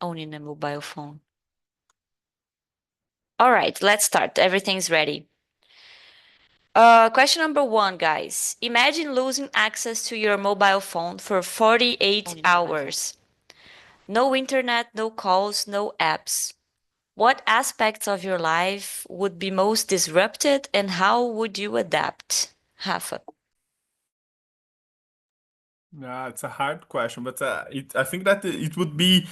owning a mobile phone. All right, let's start. Everything's ready. Question number 1, guys. Imagine losing access to your mobile phone for 48 hours. No internet, no calls, no apps. What aspects of your life would be most disrupted and how would you adapt? Rafa. It's a hard question, but I think that it would be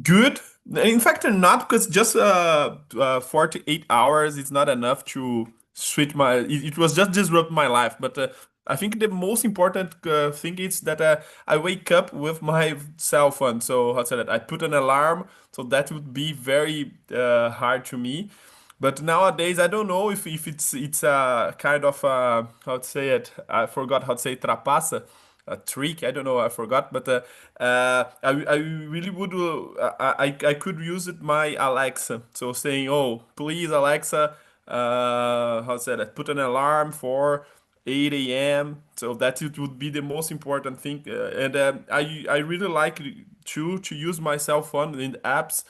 good. In fact, not because just 48 hours is not enough to switch my. It was just disrupt my life. But I think the most important thing is that I wake up with my cell phone. So how to say that? I put an alarm, so that would be very hard to me. But nowadays, I don't know if it's a kind of how to say it. I forgot how to say trapaça, a trick. I don't know. I forgot. But I really would. I could use it my Alexa. So saying, oh, please Alexa, how to say that? Put an alarm for 8 a.m. So that it would be the most important thing. And I really like to use my cell phone in apps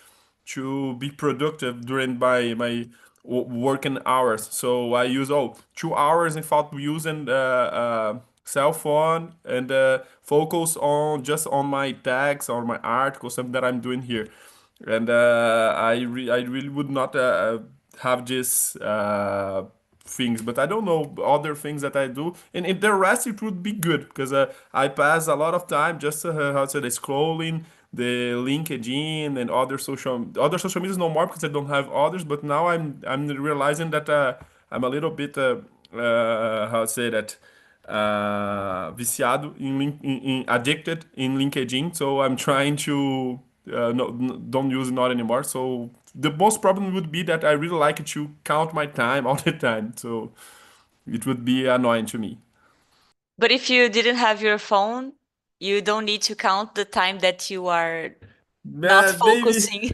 to be productive during my working hours. So I use 2 hours without using cell phone and focus on just on my tags or my articles, something that I'm doing here. And I really would not have this things, but I don't know other things that I do. And in the rest, it would be good because I pass a lot of time just how to say, scrolling the LinkedIn and other social medias no more because I don't have others. But now I'm realizing that I'm a little bit how to say that viciado addicted in LinkedIn. So I'm trying to no, don't use it not anymore. So the most problem would be that I really like to count my time all the time. So it would be annoying to me. But if you didn't have your phone, you don't need to count the time that you are not Maybe focusing.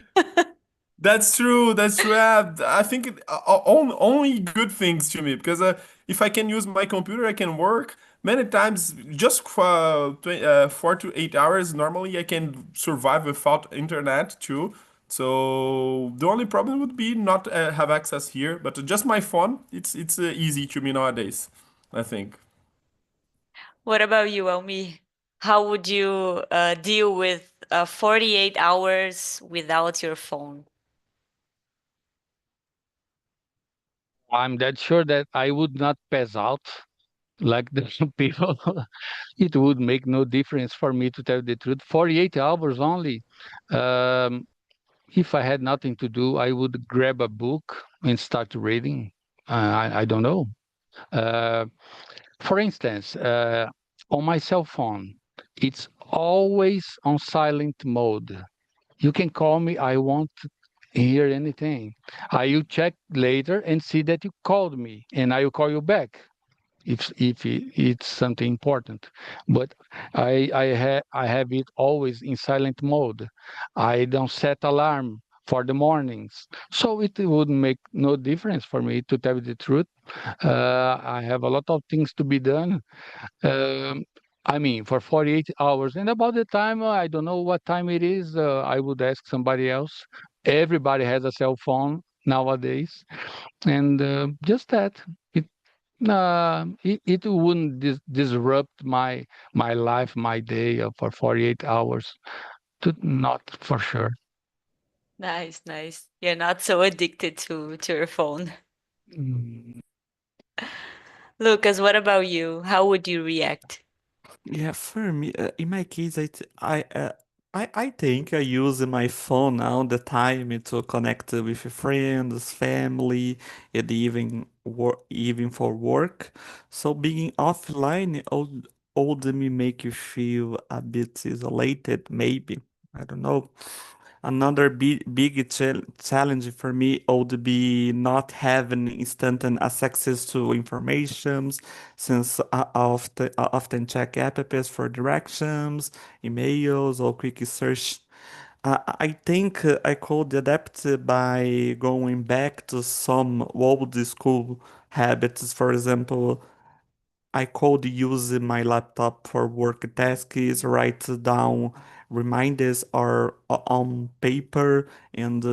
that's true. That's true. I think only good things to me because if I can use my computer, I can work many times. Just 4 to 8 hours. Normally, I can survive without internet too. So the only problem would be not have access here, but just my phone. It's easy to me nowadays, I think. What about you, Elmi? How would you deal with 48 hours without your phone? I'm that sure that I would not pass out like the people. It would make no difference for me to tell the truth. 48 hours only. Um, if I had nothing to do, I would grab a book and start reading. I don't know. Uh, for instance, on my cell phone, it's always on silent mode. You can call me, I won't hear anything. I will check later and see that you called me, and I will call you back it's something important. But I have it always in silent mode. I don't set alarm for the mornings, so it would make no difference for me to tell you the truth. I have a lot of things to be done. Um, I mean, for 48 hours. And about the time, I don't know what time it is. I would ask somebody else. Everybody has a cell phone nowadays, and just that. It wouldn't disrupt my life, my day for 48 hours. Not for sure. Nice, nice. You're not so addicted to your phone. Mm, Lucas, what about you? How would you react? Yeah, for me, in my case, I think I use my phone all the time to connect with friends, family, and even for work. So being offline would me make you feel a bit isolated, maybe. I don't know. Another big challenge for me would be not having instant access to informations, since I often check apps for directions, emails, or quick search. I think I could adapt by going back to some old school habits. For example, I could use my laptop for work tasks, write down reminders are on paper and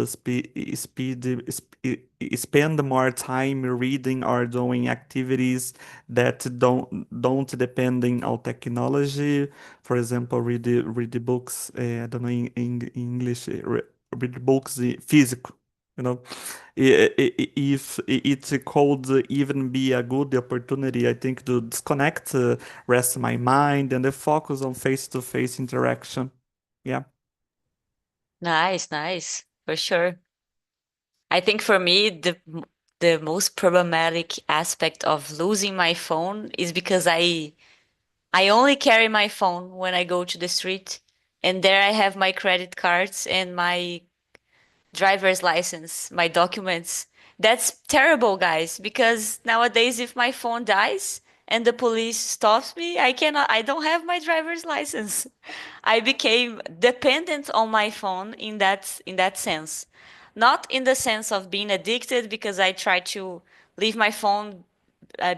spend more time reading or doing activities that don't depending on technology. For example, read the books. I don't know in English. Read books physical. You know, if it could even be a good opportunity, I think, to disconnect, rest my mind, and focus on face-to-face interaction. Yeah. Nice, nice, for sure. I think for me, the most problematic aspect of losing my phone is because I only carry my phone when I go to the street, and there I have my credit cards and my driver's license, my documents. That's terrible, guys, because nowadays if my phone dies and the police stops me, I don't have my driver's license. I became dependent on my phone in that sense. Not in the sense of being addicted because I try to leave my phone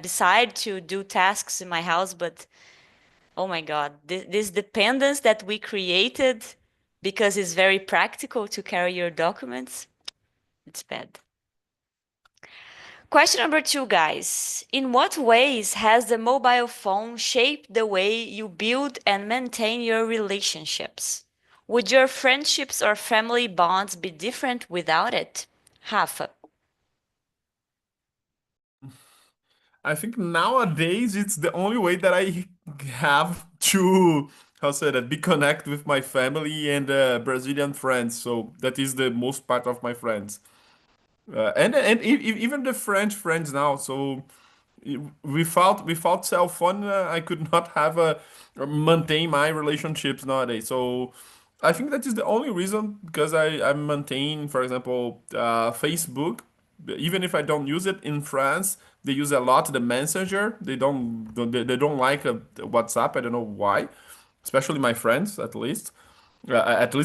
beside to do tasks in my house, but oh my God, this dependence that we created because it's very practical to carry your documents, it's bad. Question number 2, guys. In what ways has the mobile phone shaped the way you build and maintain your relationships? Would your friendships or family bonds be different without it? Rafa. I think nowadays it's the only way that I have to, how say that, be connect with my family and Brazilian friends. So that is the most part of my friends, even the French friends now. So without cell phone, I could not have a or maintain my relationships nowadays. So I think that is the only reason because I maintain, for example, Facebook. Even if I don't use it in France, they use a lot the Messenger. They don't like WhatsApp. I don't know why, especially my friends at least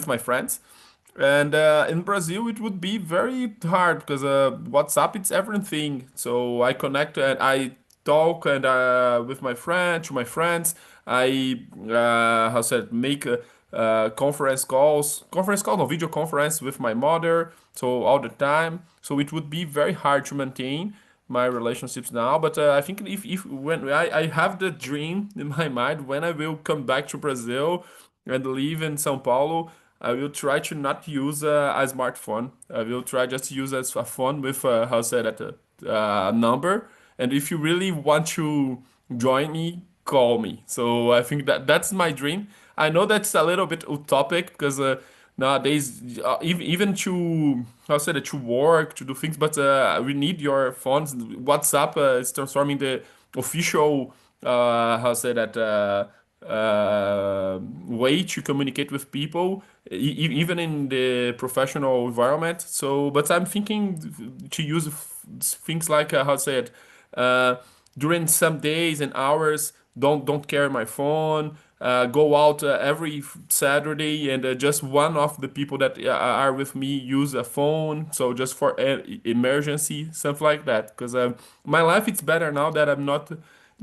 my friends. And in Brazil, it would be very hard because WhatsApp it's everything. So I connect and I talk and with my friends. I how said make no video conference with my mother. So all the time. So it would be very hard to maintain my relationships now. But I think if when I have the dream in my mind when I will come back to Brazil and live in São Paulo, I will try to not use a smartphone. I will try just to use a phone with how say that number. And if you really want to join me, call me. So I think that's my dream. I know that's a little bit utopic because nowadays even to how say that to work to do things, but we need your phones. WhatsApp is transforming the official how say that way to communicate with people, even in the professional environment. So, but I'm thinking to use things like how to say it during some days and hours. Don't carry my phone. Go out every Saturday, and just one of the people that are with me use a phone. So just for emergency, something like that. Because my life it's better now that I'm not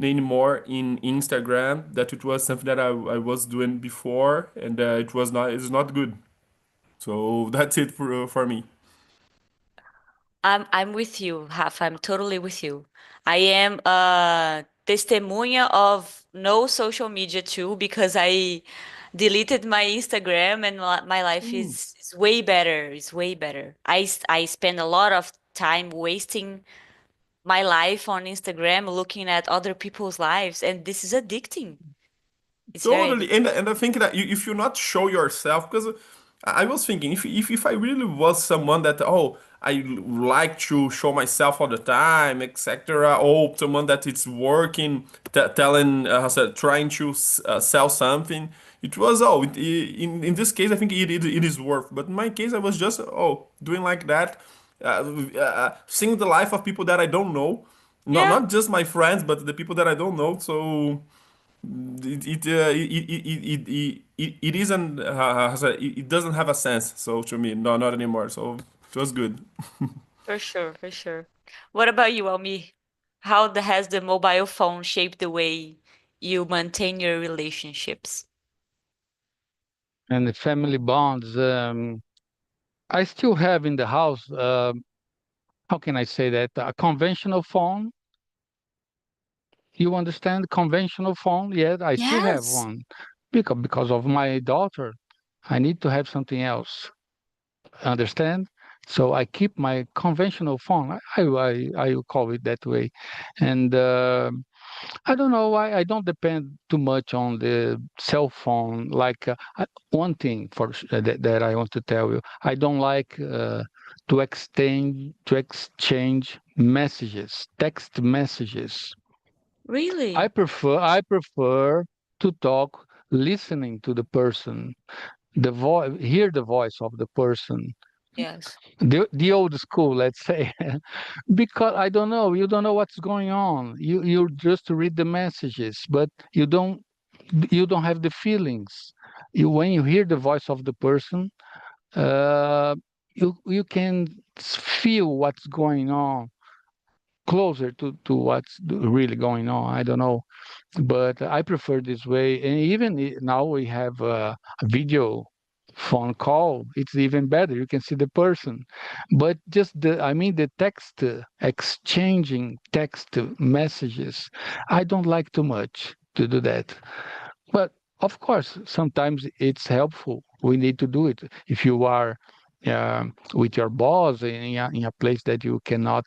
anymore in Instagram. That it was something that I was doing before, and it's not good. So that's it for me. I'm with you, Rafa. I'm totally with you. I am a testemunha of no social media too because I deleted my Instagram and my life is way better. It's way better. I spend a lot of time wasting my life on Instagram looking at other people's lives, and this is addicting. It's very Totally, addicting. and I think that if you not show yourself, because I was thinking if I really was someone that I like to show myself all the time, etc., or someone that it's working, telling, how said, trying to sell something, it was in this case I think it is worth. But in my case I was just doing like that, seeing the life of people that I don't know, Yeah, not just my friends, but the people that I don't know. So it isn't it doesn't have a sense so to me no not anymore so it was good. for sure, for sure. What about you, Almi? How has the mobile phone shaped the way you maintain your relationships? and the family bonds. I still have in the house, how can I say that? A conventional phone. You understand conventional phone? Yes, I still have Yes. one because of my daughter. I need to have something else. Understand? So I keep my conventional phone. I will call it that way, and I don't know why I don't depend too much on the cell phone. Like one thing that I want to tell you, I don't like to exchange messages, text messages. Really? I prefer to talk listening to the person, hear the voice of the person. Yes. The old school, let's say, because I don't know, you don't know what's going on. You just read the messages, but you don't have the feelings. When you hear the voice of the person, uh, you can feel what's going on closer to what's really going on. I don't know, but I prefer this way. And even now we have a video phone call. It's even better. You can see the person. But just the text, exchanging text messages, I don't like too much to do that. But of course, sometimes it's helpful. We need to do it. If you are with your boss in a place that you cannot,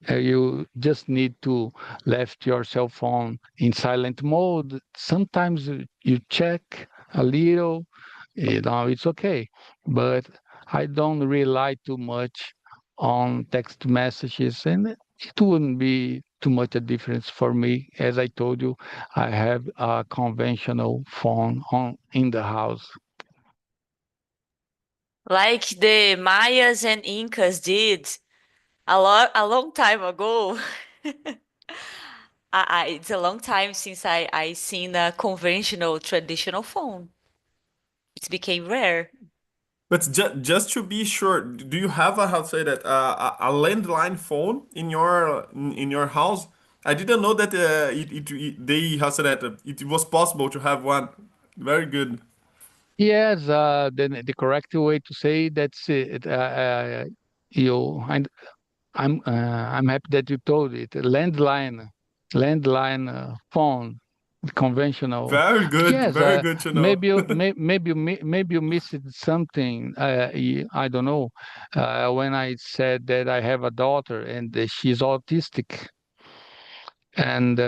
you just need to left your cell phone in silent mode. Sometimes you check a little, it's okay. But I don't rely too much on text messages, and it wouldn't be too much a difference for me. As I told you, I have a conventional phone on in the house. Like the Mayas and Incas did a long time ago. It's a long time since I seen a conventional traditional phone. It became rare. But just to be sure, do you have a, how to say that, a landline phone in your house? I didn't know that they, how to say that, it was possible to have one. Very good. Yes, the correct way to say that's it. You, I'm happy that you told it. Landline phone, conventional. Yes, Very good to know. maybe you missed something. I don't know. When I said that I have a daughter and she's autistic, and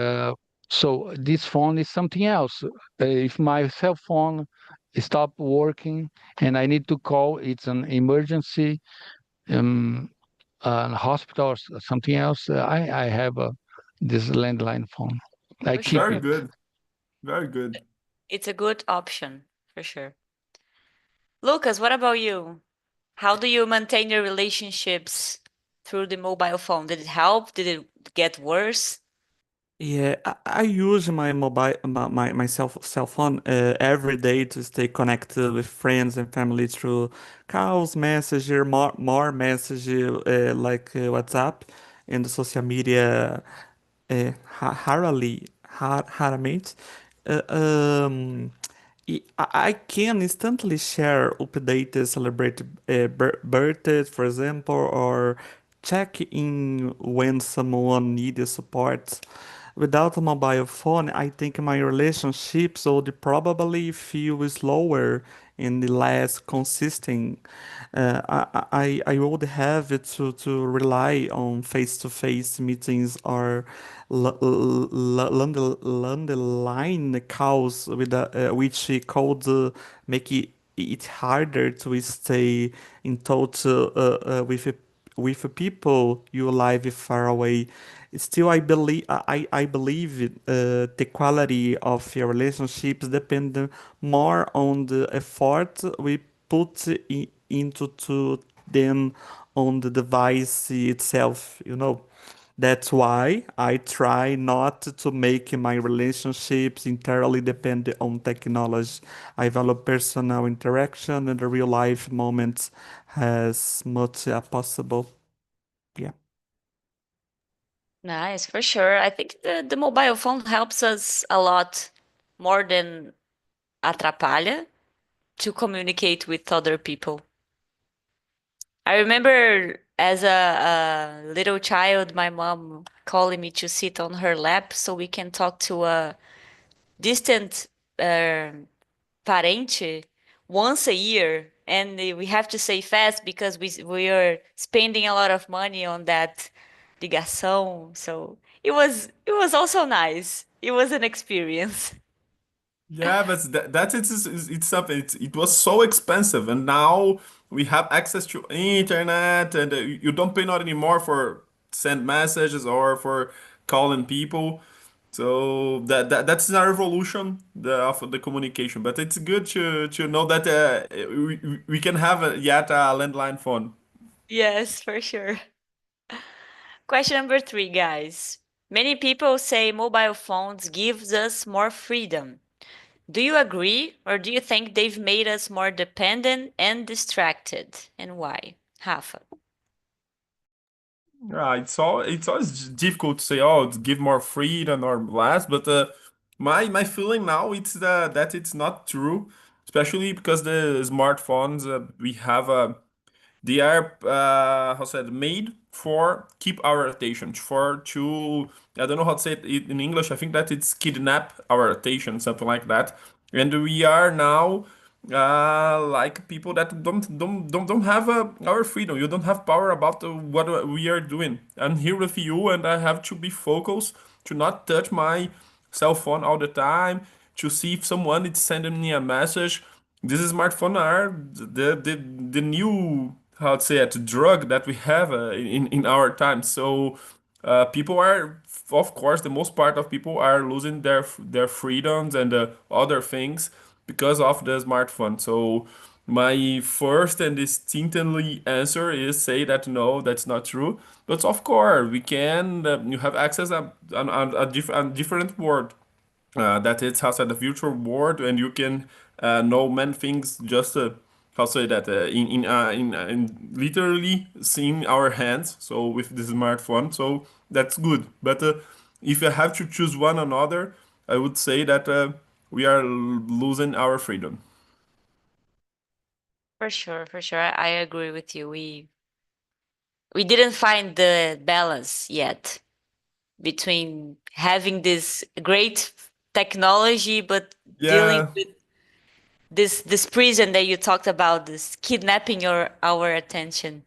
so this phone is something else. If my cell phone stop working and I need to call, it's an emergency, um, hospital or something else. I have this landline phone. I For keep Very sure. it. good. Very good. It's a good option, for sure. Lucas, what about you? How do you maintain your relationships through the mobile phone? Did it help? Did it get worse? Yeah, I use my mobile my cell phone every day to stay connected with friends and family through calls, messenger, more message WhatsApp and the social media raramente. Uh, um, I can instantly share updates, celebrate birthdays, for example, or check in when someone needs support. Without a mobile phone, I think my relationships would probably feel slower and less consistent. I would have to rely on face-to-face meetings or landline calls which could make it harder to stay in touch with people you live far away. Still, I believe the quality of your relationships depend more on the effort we put into than on the device itself. That's why I try not to make my relationships entirely depend on technology. I value personal interaction and the real life moments as much as possible. Yeah. Nice, for sure. I think the mobile phone helps us a lot more than atrapalha. to communicate with other people. I remember as a little child, my mom calling me to sit on her lap so we can talk to a distant parente once a year, and we have to say fast because we are spending a lot of money on that ligação. So it was also nice. It was an experience. Yeah, but it's something. It was so expensive, and now we have access to internet, and you don't pay not anymore for send messages or for calling people. So that's a revolution of the communication. But it's good to know that we can have yet a landline phone. Yes, for sure. Question number 3, guys. Many people say mobile phones gives us more freedom. Do you agree, or do you think they've made us more dependent and distracted? And why? Rafa. It's always difficult to say, oh, it's give more freedom or less, but my feeling now it's that it's not true, especially because the smartphones we have they are how said made for keep our attention for to I don't know how to say it in English. I think that it's kidnap our attention, something like that. And we are now like people that don't have our freedom. You don't have power about what we are doing. I'm here with you, and I have to be focused to not touch my cell phone all the time, to see if someone is sending me a message. These smartphones are the new how to say it drug that we have in our time. So people are, of course, the most part of people are losing their freedoms and other things because of the smartphone. So my first and distinctly answer is say that no, that's not true. But of course, we can. You have access a different world that it's outside the virtual world, and you can know many things just how say that in literally seeing our hands. So with the smartphone, so that's good. But if I have to choose one another, I would say that we are losing our freedom. For sure, for sure. I agree with you. We didn't find the balance yet between having this great technology but dealing Yeah, with this prison that you talked about, this kidnapping our attention.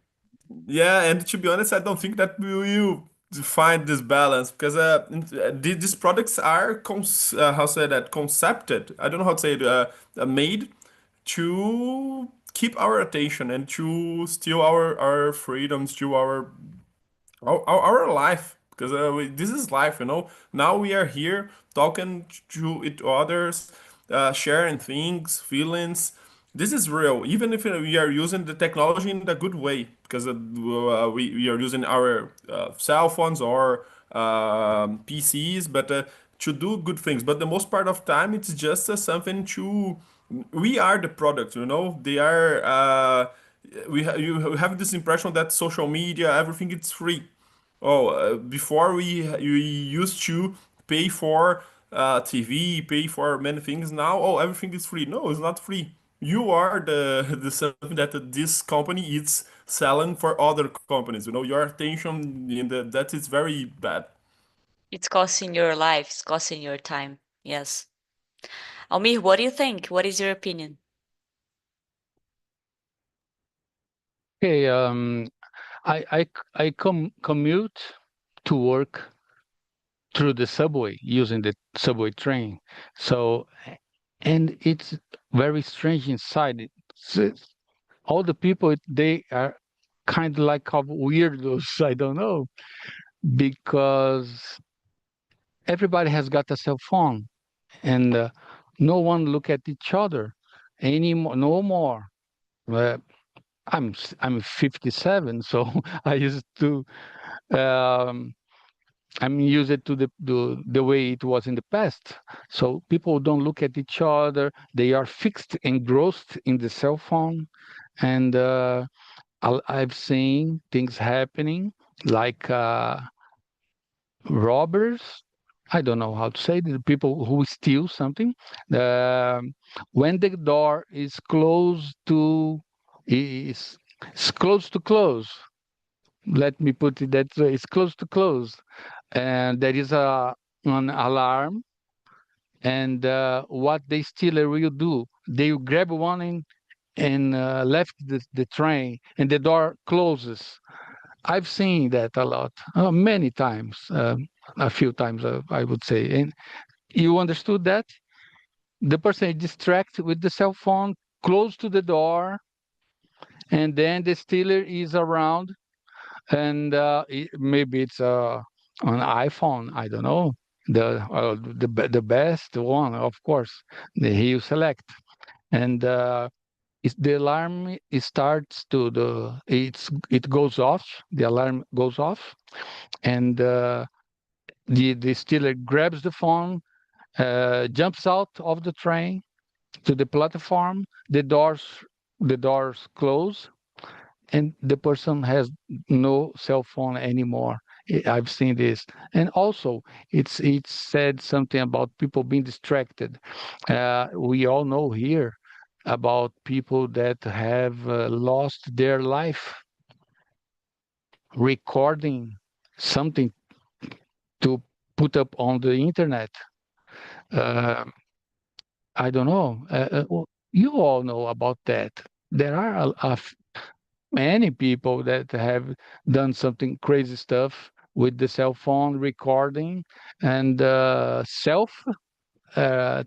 yeah, and to be honest, I don't think that we will find this balance because these products are how say that concepted. I don't know how to say it. Made to keep our attention and to steal our freedoms, to our life because this is life, you know. Now we are here talking to each others, sharing things, feelings. This is real, even if we are using the technology in a good way, because we are using our cell phones or PCs, but to do good things. But the most part of time, it's just something to. We are the product, you know. They are. You have this impression that social media, everything, it's free. Oh, before we used to pay for TV, pay for many things. Now, oh, everything is free. No, it's not free. You are the something that this company is selling for other companies. You know, your attention in that is very bad. It's costing your life, it's costing your time. Yes. Almir, what do you think? What is your opinion? Okay, I commute to work through the subway using the subway train. So, and it's very strange inside. All the people they are kind of like of weirdos. I don't know because everybody has got a cell phone and no one look at each other anymore. No more. Uh, I'm 57, so I used to um, I'm used to the way it was in the past. So people don't look at each other. They are fixed, engrossed in the cell phone, and I've seen things happening like robbers. I don't know how to say, the people who steal something. Um when the door is, is close to close. Let me put it that way. It's close to close, and there is an alarm. And what the stealer will do, they will grab one and left the train, and the door closes. I've seen that a lot, many times, a few times, I would say. And you understood that the person is distracted with the cell phone close to the door, and then the stealer is around, and maybe it's an iPhone. I don't know. The best one, of course, he will select, and the alarm it starts to it goes off. The alarm goes off, and the stealer grabs the phone, jumps out of the train to the platform. The doors close, and the person has no cell phone anymore. I've seen this, and also it said something about people being distracted. We all know here about people that have lost their life recording something to put up on the internet. Uh, I don't know. Well, you all know about that. There are many people that have done something crazy stuff with the cell phone recording and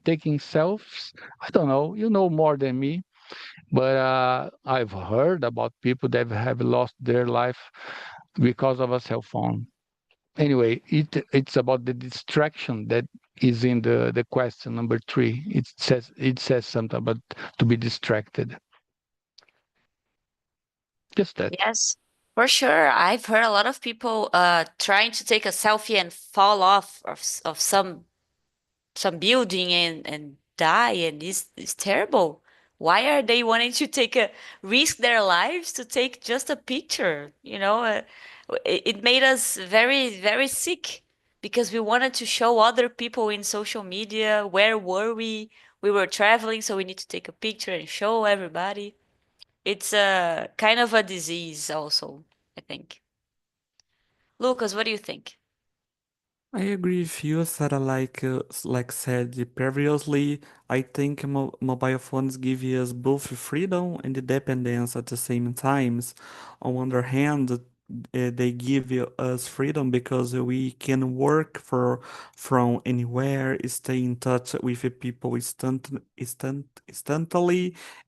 taking selfies. I don't know. You know more than me, but I've heard about people that have lost their life because of a cell phone. Anyway, it's about the distraction that is in the question number 3. It says something about to be distracted. Just that. Yes, for sure. I've heard a lot of people trying to take a selfie and fall off of some building and die, and it's terrible. Why are they wanting to take a risk their lives to take just a picture? It made us very, very sick because we wanted to show other people in social media where were we? We were traveling, so we need to take a picture and show everybody. It's a kind of a disease also, I think. Lucas, what do you think? I agree with you, Sarah. Like said previously, I think mobile phones give us both freedom and independence at the same times. On one other hand, they give us freedom because we can work from anywhere, stay in touch with the people instantly,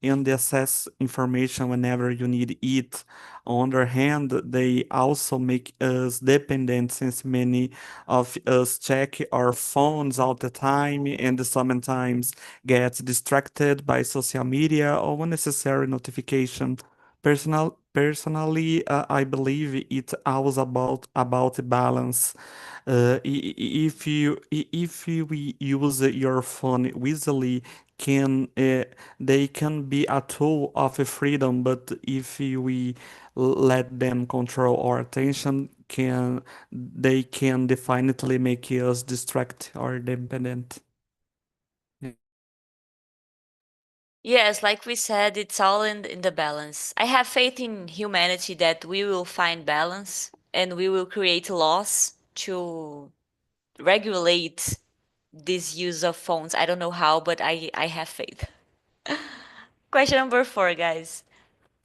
and access information whenever you need it. On the other hand, they also make us dependent since many of us check our phones all the time and sometimes get distracted by social media or unnecessary notification. Personally, I believe it's always about balance. If we use your phone wisely, can they can be a tool of freedom, but if we let them control our attention, can they can definitely make us distract or dependent. Yeah. Yes, like we said, it's all in the balance. I have faith in humanity that we will find balance and we will create laws to regulate this use of phones. I don't know how, but I have faith. Question number 4, guys.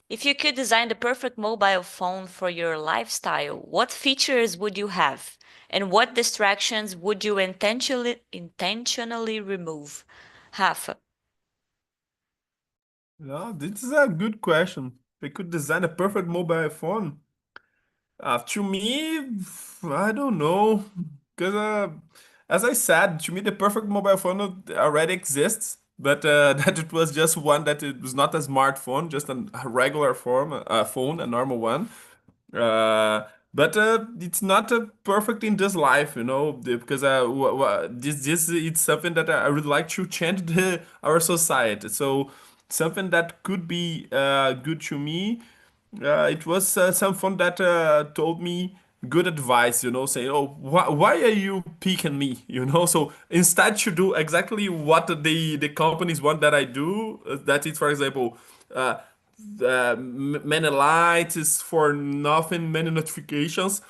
If you could design the perfect mobile phone for your lifestyle, what features would you have? And what distractions would you intentionally remove? Rafa. Yeah, this is a good question. They could design a perfect mobile phone. To me, I don't know. Because, as I said, to me, the perfect mobile phone already exists, but that it was just one that it was not a smartphone, just a regular phone, a normal one. Uh, but it's not perfect in this life, because this it's something that I would like to change our society. So something that could be good to me. It was someone that told me. good advice, saying, "Oh, why are you picking me?" So instead to do exactly what the companies want that I do, that is, for example, uh, many lights for nothing, many notifications.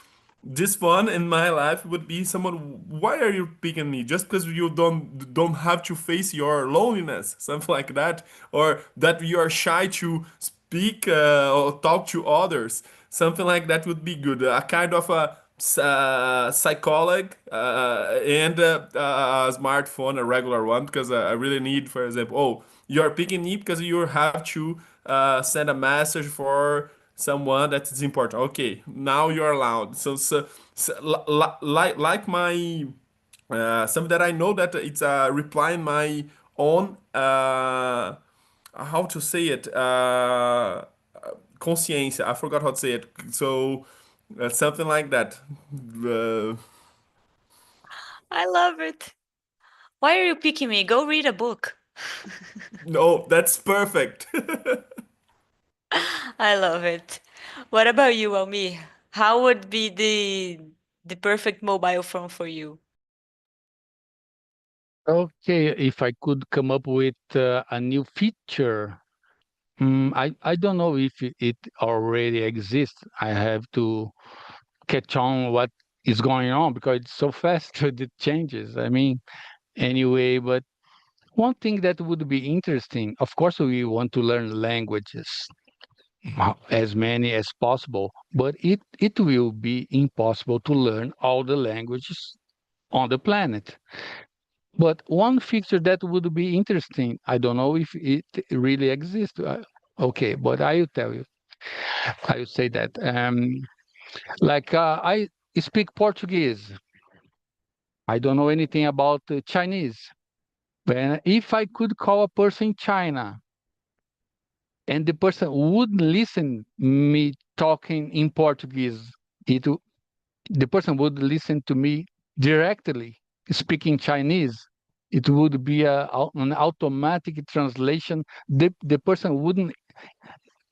This one in my life would be someone, why are you picking me? Just because you don't have to face your loneliness, something like that, or that you are shy to speak or talk to others, something like that would be good. A kind of a psychologue and a smartphone, a regular one, because I really need, for example, oh, you're picking me because you have to send a message for someone that is important. Okay, now you're allowed. Like my something that I know that it's replying my own how to say it consciência. I forgot how to say it. So something like that. Uh, I love it. Why are you picking me? Go read a book. no, that's perfect. I love it. What about you, Almi? How would be the perfect mobile phone for you? Okay, if I could come up with a new feature, I don't know if it already exists. I have to catch on what is going on because it's so fast with the changes. I mean, anyway, but one thing that would be interesting, of course, we want to learn languages, as many as possible, but it will be impossible to learn all the languages on the planet. But one feature that would be interesting, I don't know if it really exists. Okay, but I will tell you. I will say that. I speak Portuguese. I don't know anything about Chinese. But if I could call a person in China and the person would listen me talking in Portuguese, the person would listen to me directly speaking Chinese. It would be an automatic translation. The person wouldn't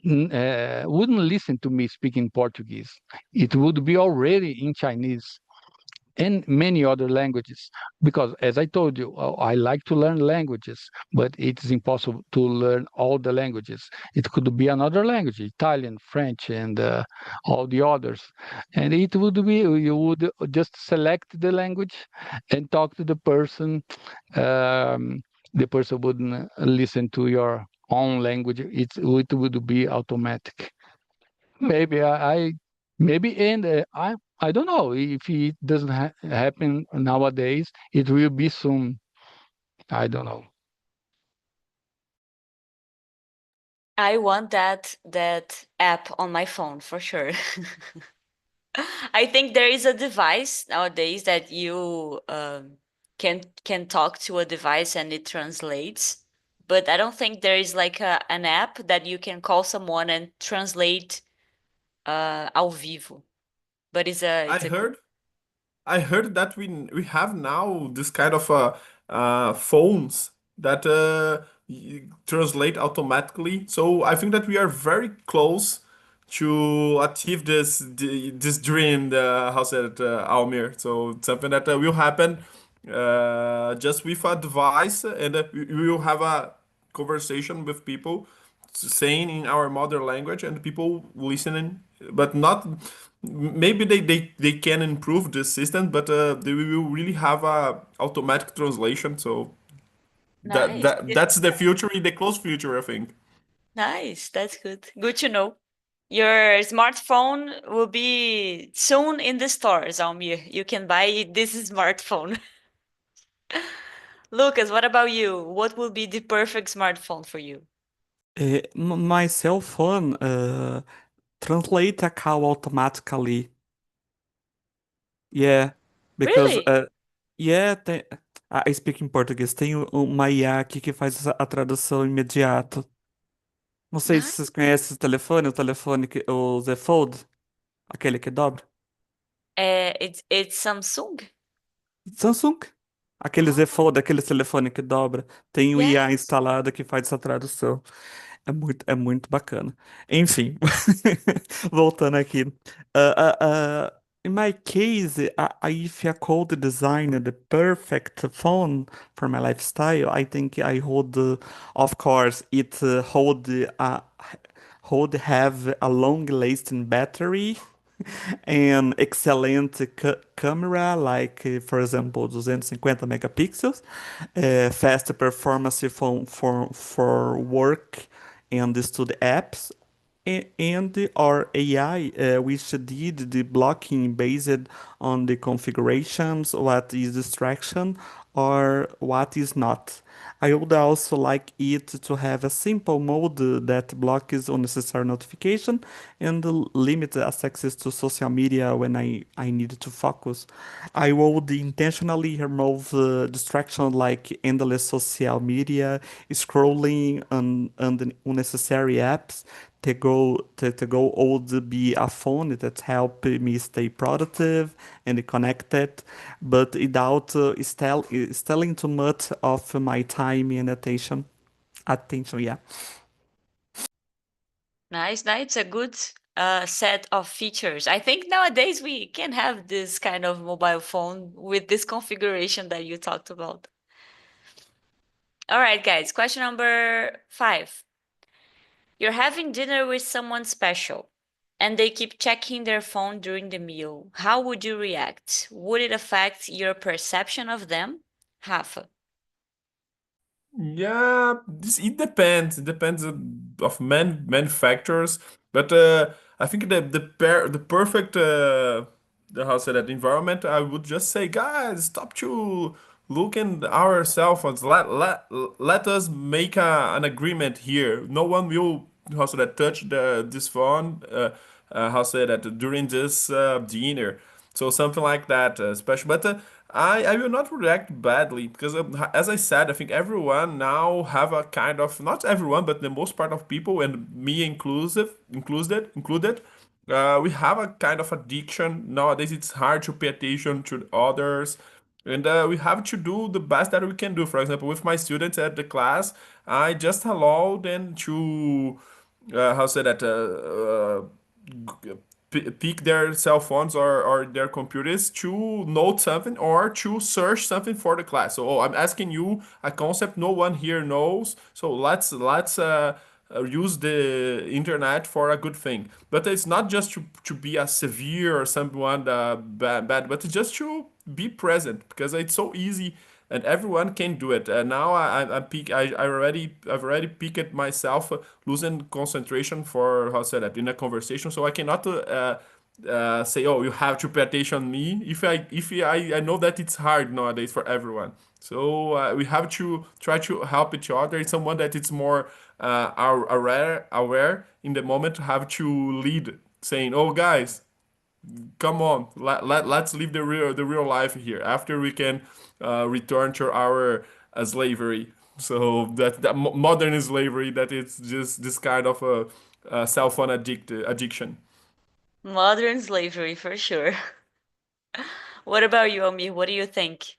listen to me speaking Portuguese. It would be already in Chinese and many other languages. Because as I told you, I like to learn languages, but it is impossible to learn all the languages. It could be another language, Italian, French, and all the others. And it would be, you would just select the language and talk to the person. The person wouldn't listen to your own language. It would be automatic. Maybe maybe, and I don't know if it doesn't happen nowadays. It will be soon. I don't know. I want that app on my phone for sure. I think there is a device nowadays that you can talk to a device and it translates, but I don't think there is like an app that you can call someone and translate ao vivo. But I it's a good. heard I heard that we have now this kind of phones that translate automatically. So I think that we are very close to achieve this dream. How said it, Almir? So it's something that will happen just with a device, and we will have a conversation with people saying in our mother language, and people listening, but not. Maybe they can improve the system, but they will really have a automatic translation. So Nice. that's the future, in the close future, I think. Nice. That's good. Good to know. Your smartphone will be soon in the stores, Almir. You can buy this smartphone. Lucas, what about you? What will be the perfect smartphone for you? My cell phone translate a call automatically. Yeah, because Really? yeah, I speak em português. Tem uma IA aqui que faz a tradução imediata. Não sei se Nice. vocês conhecem esse telefone, o telefone o Z Fold, aquele que dobra. It's Samsung? Samsung. Aquele Z Oh, Fold, aquele telefone que dobra, tem o IA yes. instalado que faz essa tradução. É muito bacana. Enfim, voltando aqui. Ah, ah, ah, In my case, if I could design the perfect phone for my lifestyle, I think I would, of course, it would have a long-lasting battery and excellent camera, like for example, 250 megapixels, fast performance for work and study apps, and our AI, which did the blocking based on the configurations, what is distraction or what is not. I would also like it to have a simple mode that blocks unnecessary notification and limit access to social media when I need to focus. I would intentionally remove distraction like endless social media, scrolling, and unnecessary apps. The goal would be a phone that help me stay productive and connected, but without stealing too much of my time and attention. Attention, yeah. Nice. It's a good set of features. I think nowadays we can have this kind of mobile phone with this configuration that you talked about. All right, guys. Question number 5. You're having dinner with someone special and they keep checking their phone during the meal. How would you react? Would it affect your perception of them? Rafa. Yeah, it depends. It depends of many factors, but I think the perfect the how say that environment. I would just say, guys, stop to looking our cell phones. Let us make an agreement here. No one will how say that touch this phone. How say that during this dinner. So something like that, special. But I will not react badly because, as I said, I think everyone now have a kind of not everyone, but the most part of people, and me included, we have a kind of addiction nowadays. It's hard to pay attention to others, and we have to do the best that we can do. For example, with my students at the class, I just allow them to how say that pick their cell phones or their computers to note something or to search something for the class. So, oh, I'm asking you a concept no one here knows. So let's use the internet for a good thing. But it's not just to be a severe or someone bad, but it's just to be present because it's so easy and everyone can do it. And now I've already picked myself losing concentration for how to say that in a conversation. So I cannot say, oh, you have to pay attention on me. If I know that it's hard nowadays for everyone. So we have to try to help each other. It's someone that it's more aware in the moment to have to lead, saying, "Oh, guys, come on, let's live the real life here. After we can return to our slavery. So that modern slavery that it's just this kind of a cell phone addiction. Modern slavery for sure. What about you, Omi? What do you think?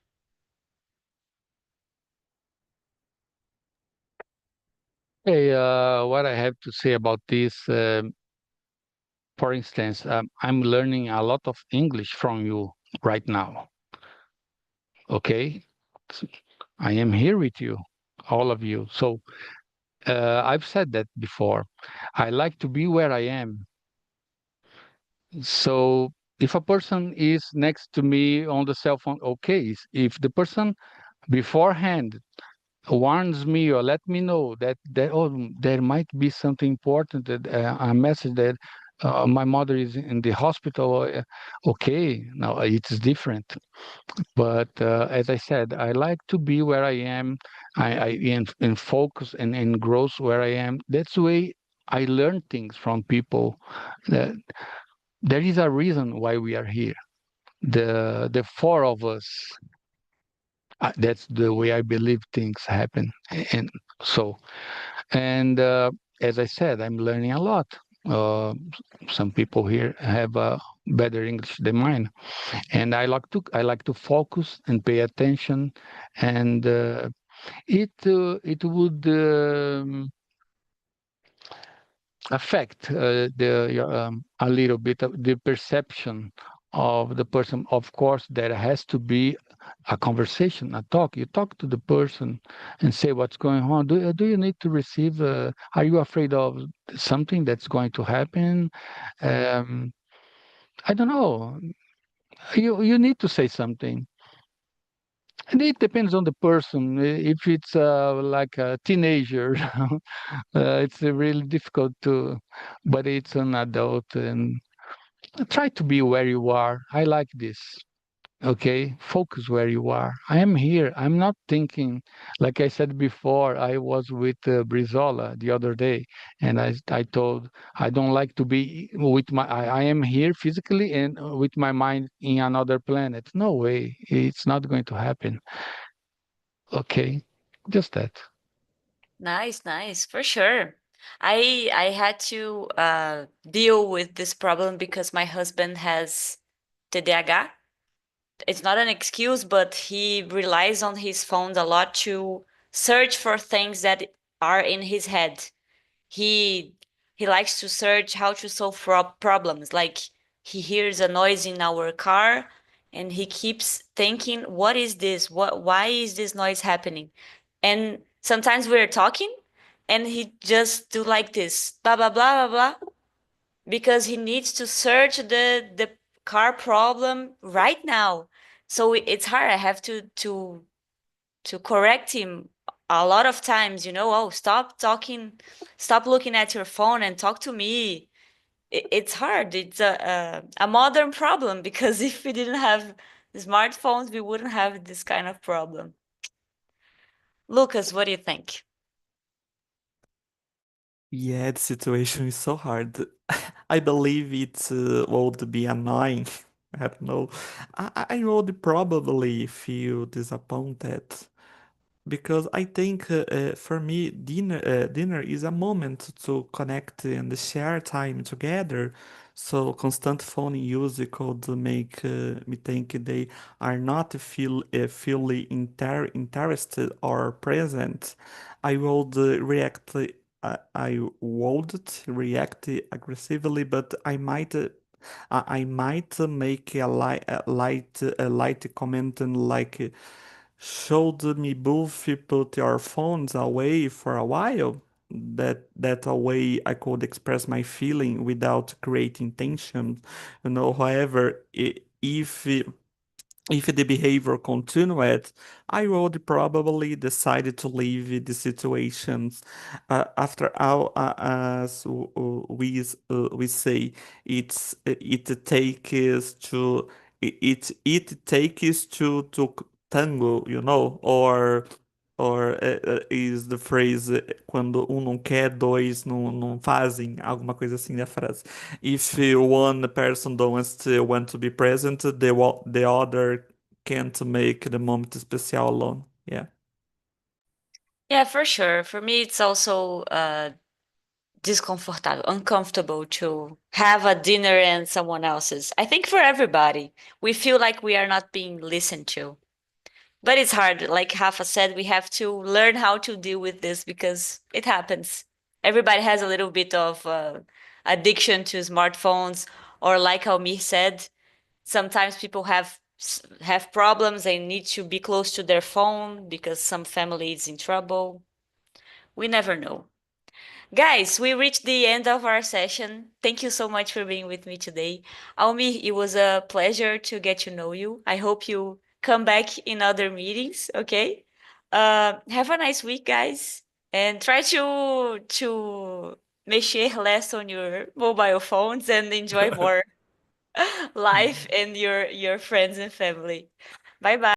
Hey, what I have to say about this, for instance, I'm learning a lot of English from you right now. Okay, S- I am here with you, all of you. So I've said that before. I like to be where I am. So if a person is next to me on the cell phone, okay. If the person beforehand warns me or let me know that oh, there might be something important, that a message that my mother is in the hospital, okay, now it's different. But as I said, I like to be where I am. I focus and grows where I am. That's the way I learn things from people. That there is a reason why we are here. The four of us. That's the way I believe things happen. And so, and as I said, I'm learning a lot. Uh, some people here have better English than mine, and I like to focus and pay attention, and it would affect a little bit of the perception of the person. Of course, there has to be a conversation, a talk. You talk to the person and say what's going on. Do you need to receive? Are you afraid of something that's going to happen? Um, I don't know. You need to say something. And it depends on the person. If it's like a teenager, it's really difficult to, but it's an adult and try to be where you are. I like this. Okay, focus where you are. I am here. I'm not thinking, like I said before, I was with Brizola the other day, and I told I don't like to be with I am here physically and with my mind in another planet. No way, it's not going to happen. Okay, just that. Nice, nice, for sure. I had to deal with this problem because my husband has TDAH. It's not an excuse, but he relies on his phone a lot to search for things that are in his head. He he likes to search how to solve problems. Like he hears a noise in our car and he keeps thinking, what is this? Why is this noise happening? And sometimes we're talking and he just do like this, blah blah blah blah blah, because he needs to search the car problem right now. So it's hard. I have to correct him a lot of times, oh, stop talking, stop looking at your phone and talk to me. It's hard. It's a modern problem because if we didn't have smartphones, we wouldn't have this kind of problem. Lucas, what do you think? Yeah, the situation is so hard. I believe it would be annoying. I don't know. I would probably feel disappointed because I think for me dinner is a moment to connect and share time together. So constant phone use could make me think they are not fully interested or present. I would react. I wouldn't react aggressively, but I might make a light comment and like. Should me both put your phones away for a while? That a way I could express my feeling without creating tension. However, if the behavior continued, I would probably decide to leave the situations. After all, we say, it takes to it takes to tango, or is the phrase quando um não quer, dois não fazem, alguma coisa assim da frase. If one person don't want to be present, the other can't make the moment special alone. Yeah. Yeah, for sure. For me, it's also discomfortable, uncomfortable to have a dinner and someone else's. I think for everybody, we feel like we are not being listened to. But it's hard. Like Rafa said, we have to learn how to deal with this because it happens. Everybody has a little bit of addiction to smartphones, or like Almir said, sometimes people have problems. They need to be close to their phone because some family is in trouble. We never know. Guys, we reached the end of our session. Thank you so much for being with me today. Almi, it was a pleasure to get to know you. I hope you come back in other meetings, okay? Have a nice week, guys, and try to mexer less on your mobile phones and enjoy more life and your friends and family. Bye bye.